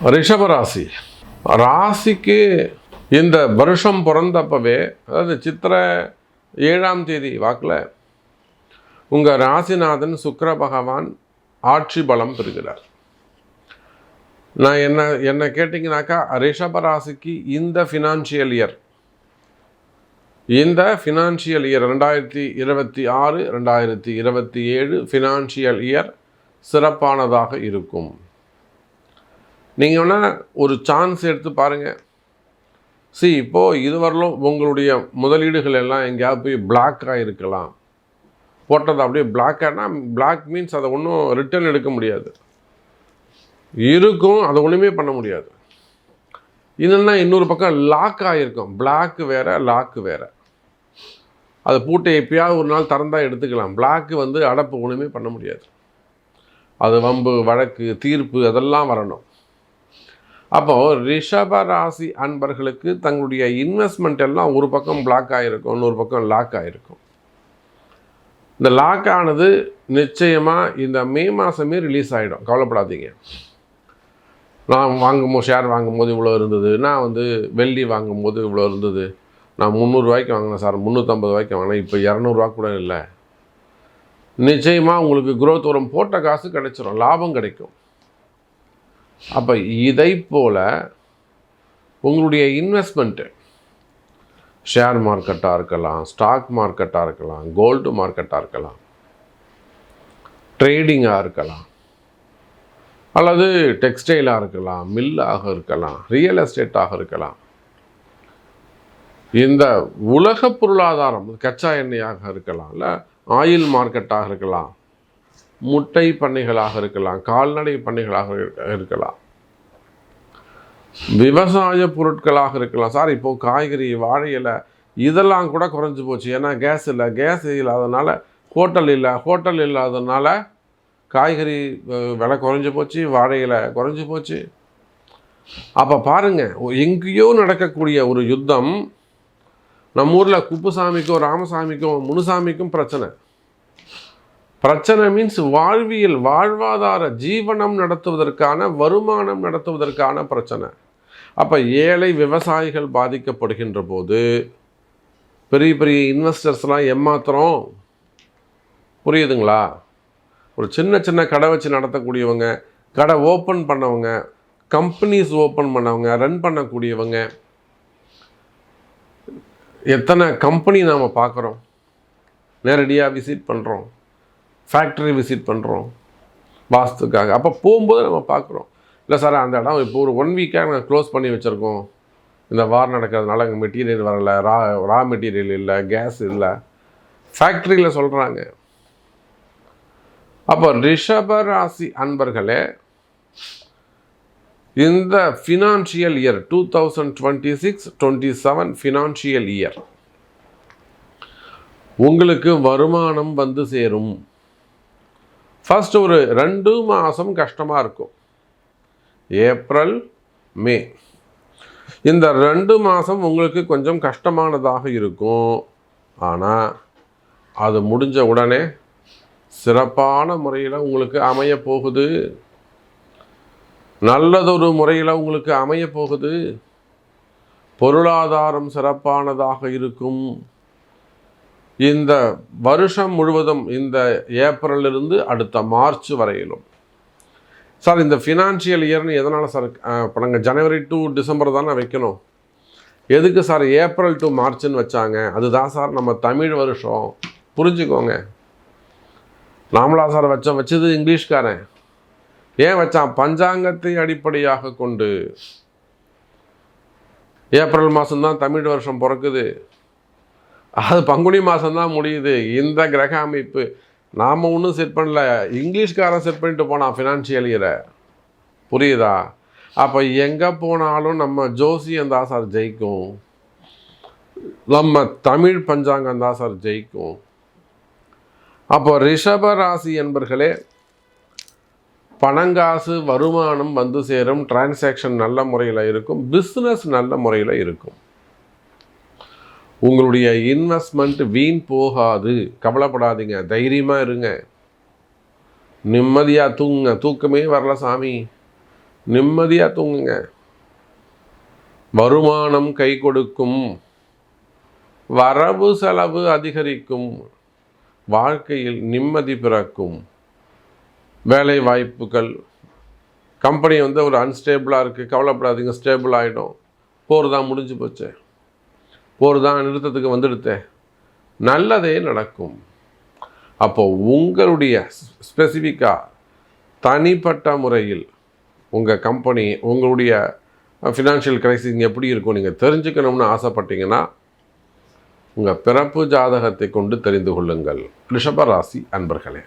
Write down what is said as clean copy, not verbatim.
ரிஷபராசி ராசிக்கு இந்த வருஷம் பிறந்தப்பவே, அதாவது சித்திரை 7ஆம் தேதி வாக்கில் உங்கள் ராசிநாதன் சுக்கிர பகவான் ஆட்சி பலம் பெறுகிறார். நான் என்ன கேட்டிங்கனாக்கா, ரிஷபராசிக்கு இந்த ஃபினான்ஷியல் இயர் 2026 2027 ஃபினான்ஷியல் இயர் சிறப்பானதாக இருக்கும். நீங்கள் வேணால் ஒரு சான்ஸ் எடுத்து பாருங்கள். இப்போது இதுவரையிலும் உங்களுடைய முதலீடுகள் எல்லாம் எங்கேயாவது போய் பிளாக்காக இருக்கலாம். போட்டது அப்படியே பிளாக்கானா, பிளாக் மீன்ஸ் அதை ஒன்றும் ரிட்டர்ன் எடுக்க முடியாது, இருக்கும், அதை ஒன்றுமே பண்ண முடியாது. இல்லைன்னா இன்னொரு பக்கம் லாக் ஆகிருக்கும். பிளாக்கு வேறு, லாக்கு வேறு. அதை பூட்டை எப்பயாவது ஒரு நாள் திறந்தால் எடுத்துக்கலாம். பிளாக்கு அடப்பு ஒன்றுமே பண்ண முடியாது. அது வம்பு, வழக்கு, தீர்ப்பு அதெல்லாம் வரணும். அப்போது ரிஷபராசி அன்பர்களுக்கு தங்களுடைய இன்வெஸ்ட்மெண்ட் எல்லாம் ஒரு பக்கம் பிளாக் ஆகிருக்கும், இன்னொரு பக்கம் லாக் ஆகிருக்கும். இந்த லாக் ஆனது நிச்சயமாக இந்த மே மாதமே ரிலீஸ் ஆகிடும். கவலைப்படாதீங்க. நான் ஷேர் வாங்கும்போது இவ்வளோ இருந்தது, நான் வெள்ளி வாங்கும்போது இவ்வளோ இருந்தது, நான் 300 ரூபாய்க்கு வாங்கினேன் சார், 350 ரூபாய்க்கு வாங்கினேன், இப்போ 200 ரூபா கூட இல்லை. நிச்சயமாக உங்களுக்கு குரோத் வரும், போட்ட காசு கிடைச்சிரும், லாபம் கிடைக்கும். அப்போ இதை போல் உங்களுடைய இன்வெஸ்ட்மெண்ட்டு ஷேர் மார்க்கெட்டாக இருக்கலாம், ஸ்டாக் மார்க்கெட்டாக இருக்கலாம், கோல்டு மார்க்கெட்டாக இருக்கலாம், ட்ரேடிங்காக இருக்கலாம், அல்லது டெக்ஸ்டைலாக இருக்கலாம், மில்லாக இருக்கலாம், ரியல் எஸ்டேட்டாக இருக்கலாம், இந்த உலக பொருளாதாரம் கச்சா எண்ணெயாக இருக்கலாம், இல்லை ஆயில் மார்க்கெட்டாக இருக்கலாம், முட்டை பண்ணைகளாக இருக்கலாம், கால்நடை பண்ணைகளாக இருக்கலாம், விவசாய பொருட்களாக இருக்கலாம். சார் இப்போது காய்கறி, வாழை இலை இதெல்லாம் கூட குறைஞ்சி போச்சு. ஏன்னா கேஸ் இல்லை, கேஸ் இல்லாதனால ஹோட்டல் இல்லாதனால காய்கறி விலை குறைஞ்சி போச்சு, வாழை இலை குறைஞ்சி போச்சு. அப்போ பாருங்கள், எங்கேயோ நடக்கக்கூடிய ஒரு யுத்தம் நம்ம ஊரில் குப்புசாமிக்கும் ராமசாமிக்கும் முனுசாமிக்கும் பிரச்சனை மீன்ஸ் வாழ்வாதார ஜீவனம் நடத்துவதற்கான, வருமானம் நடத்துவதற்கான பிரச்சனை. அப்போ ஏழை விவசாயிகள் பாதிக்கப்படுகின்ற போது பெரிய பெரிய இன்வெஸ்டர்ஸ்லாம் ஏமாத்துறோம். புரியுதுங்களா? ஒரு சின்ன கடை வச்சு நடத்தக்கூடியவங்க, கடை ஓப்பன் பண்ணவங்க, கம்பெனிஸ் ஓப்பன் பண்ணவங்க, ரன் பண்ணக்கூடியவங்க, எத்தனை கம்பெனி நாம் பார்க்குறோம், நேரடியாக விசிட் பண்ணுறோம், ஃபேக்ட்ரி விசிட் பண்ணுறோம் வாஸ்துக்காக. அப்போ போகும்போது நம்ம பார்க்குறோம், இல்லை சார் அந்த இடம் இப்போ ஒரு 1 வீக்காக நாங்கள் க்ளோஸ் பண்ணி வச்சுருக்கோம், இந்த வார் நடக்கிறதுனால அங்கே மெட்டீரியல் வரலை, ரா மெட்டீரியல் இல்லை, கேஸ் இல்லை, ஃபேக்ட்ரியில் சொல்கிறாங்க. அப்போ ரிஷபராசி அன்பர்களே, இந்த ஃபினான்ஷியல் இயர் 2026-27 ஃபினான்ஷியல் இயர் உங்களுக்கு வருமானம் சேரும். ஃபர்ஸ்ட் ஒரு 2 மாதம் கஷ்டமாக இருக்கும், ஏப்ரல் மே. இந்த 2 மாதம் உங்களுக்கு கொஞ்சம் கஷ்டமானதாக இருக்கும். ஆனால் அது முடிஞ்ச உடனே சிறப்பான முறையில் உங்களுக்கு அமைய போகுது, நல்லதொரு முறையில் உங்களுக்கு அமைய போகுது. பொருளாதாரம் சிறப்பானதாக இருக்கும். இந்த வருஷம் முழுவதும், இந்த ஏப்ரலிலிருந்து அடுத்த மார்ச் வரையிலும். சார் இந்த ஃபினான்ஷியல் இயர்னு எதனால் சார் இப்போ நாங்கள் ஜனவரி டு டிசம்பர் தானே வைக்கணும், எதுக்கு சார் ஏப்ரல் டு மார்ச்னு வச்சாங்க? அதுதான் சார் நம்ம தமிழ் வருஷம், புரிஞ்சுக்கோங்க. நாமளா சார் வச்சது இங்கிலீஷ்காரன். ஏன் வச்சான்? பஞ்சாங்கத்தை அடிப்படையாக கொண்டு. ஏப்ரல் மாதம்தான் தமிழ் வருஷம் பிறக்குது, அது பங்குனி மாதம்தான் முடியுது. இந்த கிரக அமைப்பு நாம் ஒன்றும் செட் பண்ணல, இங்கிலீஷ்காரன் செட் பண்ணிட்டு போனான் ஃபினான்ஷியல் இயரை. புரியுதா? அப்போ எங்கே போனாலும் நம்ம ஜோசியம் தான் சார் ஜெயிக்கும், நம்ம தமிழ் பஞ்சாங்கம் தான் சார் ஜெயிக்கும். அப்போ ரிஷபராசி என்பர்களே, பணங்காசு வருமானம் சேரும், டிரான்சாக்ஷன் நல்ல முறையில் இருக்கும், பிஸ்னஸ் நல்ல முறையில் இருக்கும். உங்களுடைய இன்வெஸ்ட்மெண்ட் வீண் போகாது, கவலைப்படாதீங்க, தைரியமாக இருங்க, நிம்மதியாக தூங்குங்க. தூக்கமே வரல சாமி, நிம்மதியாக தூங்குங்க. வருமானம் கை கொடுக்கும், வரவு செலவு அதிகரிக்கும், வாழ்க்கையில் நிம்மதி பிறக்கும், வேலை வாய்ப்புகள், கம்பெனி வந்து ஒரு அன்ஸ்டேபிளாக இருக்குது, கவலைப்படாதீங்க, ஸ்டேபிள் ஆகிடும். போர் தான் முடிஞ்சு போச்சு, போர் தான் நிறுத்தத்துக்கு வந்துடுத்தே, நல்லதே நடக்கும். அப்போது உங்களுடைய ஸ்பெசிஃபிக்காக தனிப்பட்ட முறையில் உங்கள் கம்பெனி, உங்களுடைய ஃபினான்ஷியல் கிரைசிஸ் எப்படி இருக்கும் நீங்கள் தெரிஞ்சுக்கணும்னு ஆசைப்பட்டீங்கன்னா உங்கள் பிறப்பு ஜாதகத்தை கொண்டு தெரிந்து கொள்ளுங்கள். ரிஷப ராசி அன்பர்களே.